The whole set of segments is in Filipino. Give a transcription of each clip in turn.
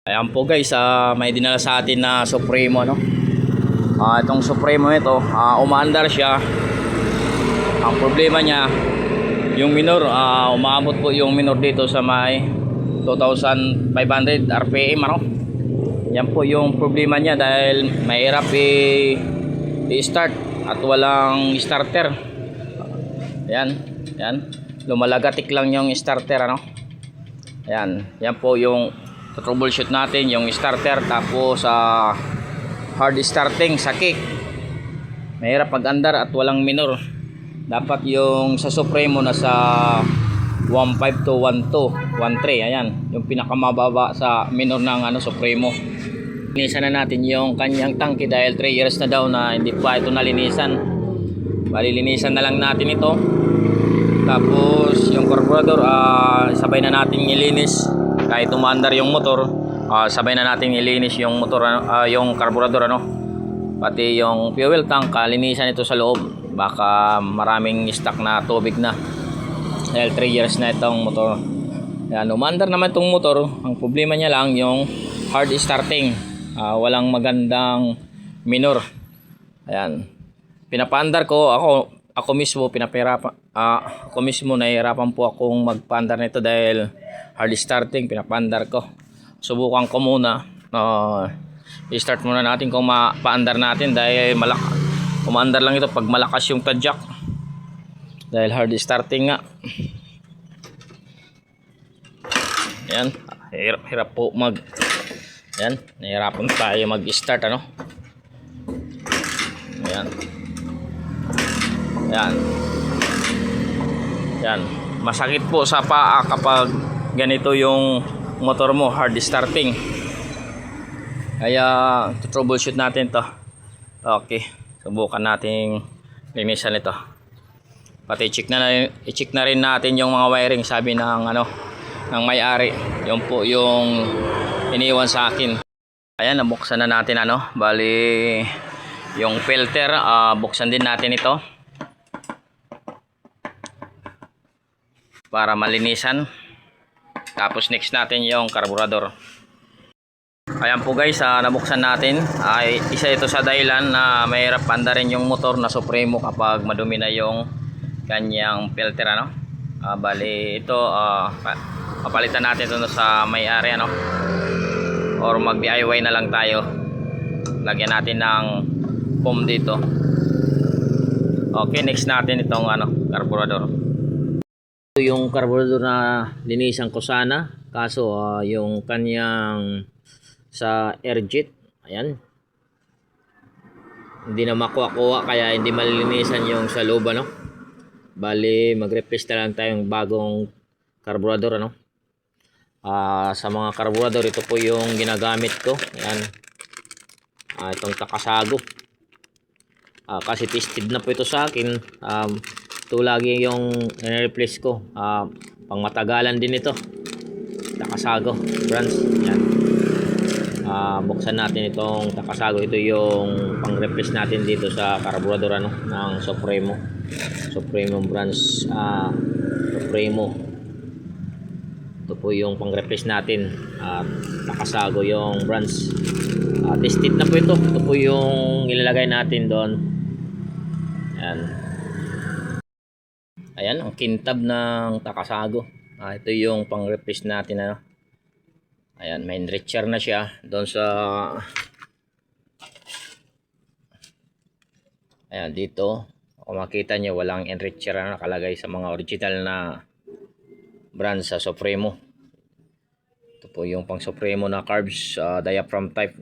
Ayan po guys, may dinala sa atin na Supremo, no? Itong Supremo ito, umaandar siya. Ang problema niya, yung minor, umaabot po yung minor dito sa may 2,500 RPM, ano? Yan po yung problema niya dahil mahirap i-start at walang starter. Yan. Lumalagatik lang yung starter, ano? Yan po yung troubleshoot natin, yung starter. Tapos hard starting sa kick, mahirap pag-andar at walang minor. Dapat yung sa Supremo na sa 1.5 to 1.2 1.3, ayan yung pinakamababa sa minor ng Supremo. Linisan na natin yung kanyang tangke dahil 3 years na daw na hindi pa ito nalinisan. Balilinisan na lang natin ito. Tapos yung carburetor, sabay na natin ilinis. Kahit umaandar yung motor, sabay na natin ilinis yung motor, yung carburetor, pati yung fuel tank, linisan ito sa loob. Baka maraming stock na tubig na dahil 3 years na itong motor. Yan, umaandar naman itong motor. Ang problema niya lang yung hard starting, walang magandang minor. Ayan, pinapaandar ko ako mismo, ako mismo nahihirapan po akong magpaandar nito dahil hard starting, pinapaandar ko. Subukan ko muna, i-start muna natin kung mapaandar natin dahil umaandar lang ito pag malakas yung tadyak dahil hard starting nga. Yan, hirap po yan, nahirapan tayo mag-start, yan, masakit po sa paa kapag ganito yung motor mo, hard starting. Kaya troubleshoot natin to. Okay, subukan nating linisan ito. Pati i-check na rin natin yung mga wiring, sabi ng ng may-ari. Yung po yung iniwan sa akin. Ayan, nabuksan na natin bali yung filter, buksan din natin ito para malinisan. Tapos next natin yung carburetor. Ayan po guys, nabuksan natin. Isa ito sa dahilan na mahirap andarin yung motor na Supremo kapag madumi na yung kanyang filter, bali ito, papalitan natin ito sa may-ari, or mag DIY na lang tayo. Lagyan natin ng foam dito. Okay, next natin itong carburetor. Ito yung carburetor na linisan ko sana, kaso yung kanyang sa air jet, ayan, hindi na makuha kaya hindi malilinisan yung sa loob, bali mag-replace na lang tayong bagong carburetor, sa mga carburetor, ito po yung ginagamit ko. Ayan, itong Takasago, kasi tested na po ito sa akin. Ito lagi yung replace ko, pang matagalan din ito, Takasago brands. Yan, buksan natin itong Takasago. Ito yung pang replace natin dito sa carburetor ng Supremo brands. Supremo, ito po yung pang replace natin, Takasago yung brands. Tested na po ito. Ito po yung ilalagay natin doon. Ayan ang kintab ng Takasago. Ito yung pang replace natin, ayan, may enricher na siya doon sa, ayan, dito kung makita nyo walang enricher na nakalagay sa mga original na brand sa Supremo. Ito po yung pang Supremo na carbs, diaphragm type.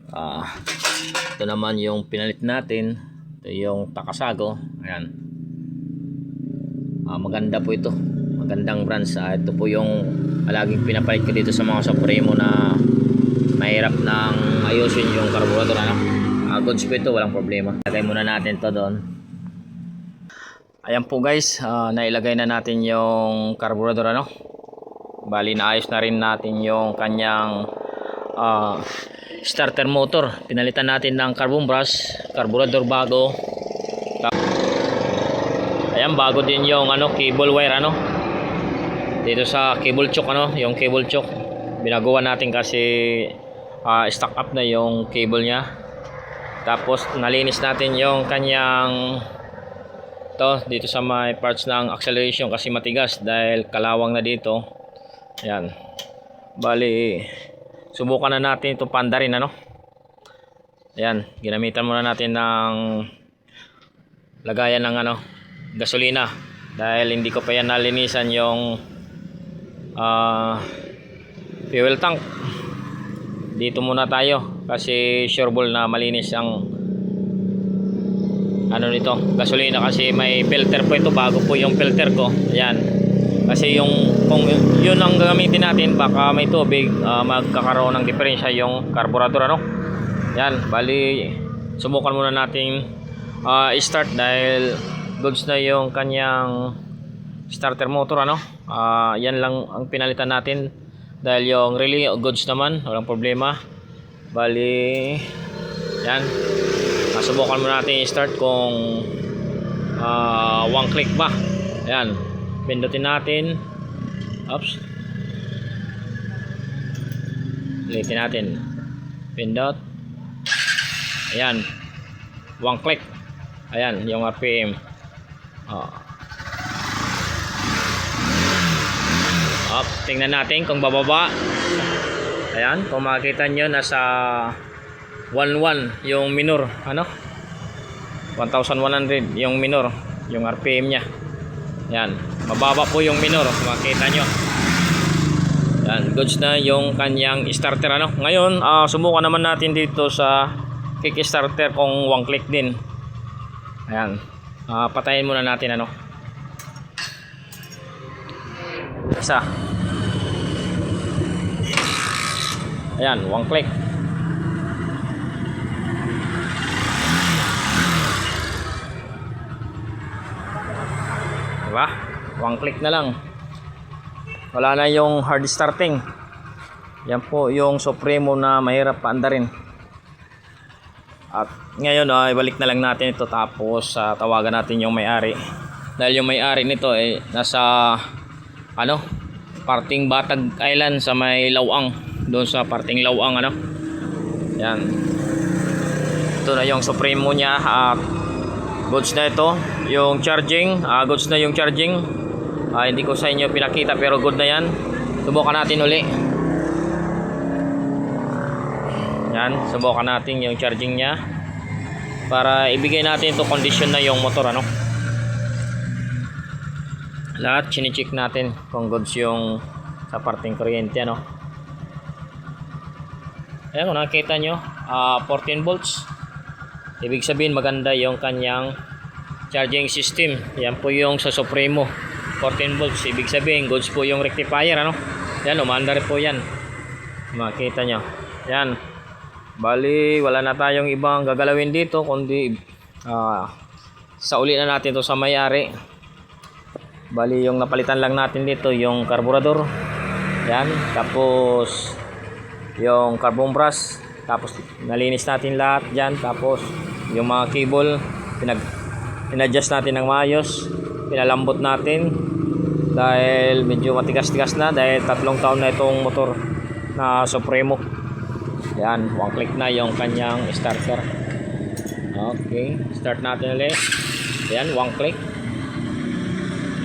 Ito naman yung pinalit natin. Ito yung Takasago. Ayan, maganda po ito, magandang brands. Ito po yung laging pinapalit ko dito sa mga Supremo na mahirap nang ayusin yung carburetor, goods po ito, walang problema. Lagay muna natin to doon. Ayan po guys, nailagay na natin yung carburetor, bali naayos na rin natin yung kanyang starter motor. Pinalitan natin ng carbon brush, carburetor bago. Ayan, bago din yung cable wire, dito sa cable choke, yung cable choke binaguan natin kasi stock up na yung cable niya. Tapos nalinis natin yung kanyang dito sa may parts ng acceleration kasi matigas dahil kalawang na dito. Ayan. Bali, subukan na natin itong panda rin, ano. Ayan, ginamitan muna natin ng lagayan ng gasolina dahil hindi ko pa yan nalinisan yung fuel tank. Dito muna tayo kasi sure ball na malinis ang nito, gasolina kasi may filter po ito, bago po yung filter ko. Ayan. Kasi kung yun ang gagamitin natin, baka may tubig, magkakaroon ng diferensya yung carburetor, ano. Ayan, bali subukan muna natin start dahil goods na yung kanyang starter motor, ano. Yan lang ang pinalitan natin dahil yung relay goods naman, walang problema. Bali yan, subukan muna natin i-start kung one click ba. Ayan, pindutin natin. Oops, ulitin natin, pindot. Ayan, one click. Ayan yung RPM. Tingnan natin kung bababa. Ayan, kung makikita nyo nasa 11 yung minor, 1100 yung minor, yung RPM nya. Yan, mababa po yung minor, makita nyo. Yan, goods na yung kanyang starter, Ngayon, subukan naman natin dito sa kickstarter kung one click din. Ayan, patayin muna natin, isa. Ayan, one click. Diba? One click na lang. Wala na yung hard starting. Yan po yung Supremo na mahirap paandarin. At ngayon ay balik na lang natin ito, tapos tawagan natin yung may-ari. Dahil yung may-ari nito ay nasa parting Batag Island sa may Lawang. Doon sa parting Lawang, Yan. Ito na yung Supremo niya. Goods na ito. Yung charging, goods na yung charging. Hindi ko sa inyo pinakita pero good na yan. Subukan natin uli. Yan, subukan natin yung charging niya para ibigay natin ito condition na yung motor, Lahat chine-check natin kung goods yung sa parting kuryente, Ayan, kung nakikita nyo, 14 volts. Ibig sabihin maganda yung kanyang charging system. Yan po yung sa Supremo, 14 volts. Ibig sabihin goods po yung rectifier, Yan, umandar po yan. Makita nyo. Yan. Bali, wala na tayong ibang gagalawin dito kundi sa uli na natin to sa may-ari. Bali, yung napalitan lang natin dito yung carburetor. Yan, tapos yung carbon brush, tapos nalinis natin lahat dyan. Tapos yung mga cable in-adjust natin ng maayos, pinalambot natin dahil medyo matigas-tigas na dahil 3 taon na itong motor na Supremo. Yan, one click na yung kanyang starter. Okay, start natin ulit. Yan, one click.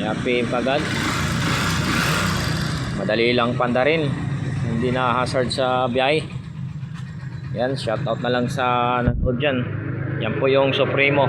RPM kagad. Madali lang pandarin, hindi na hazard sa biyahe. Yan, shoutout na lang sa nanood dyan. Yan po yung Supremo.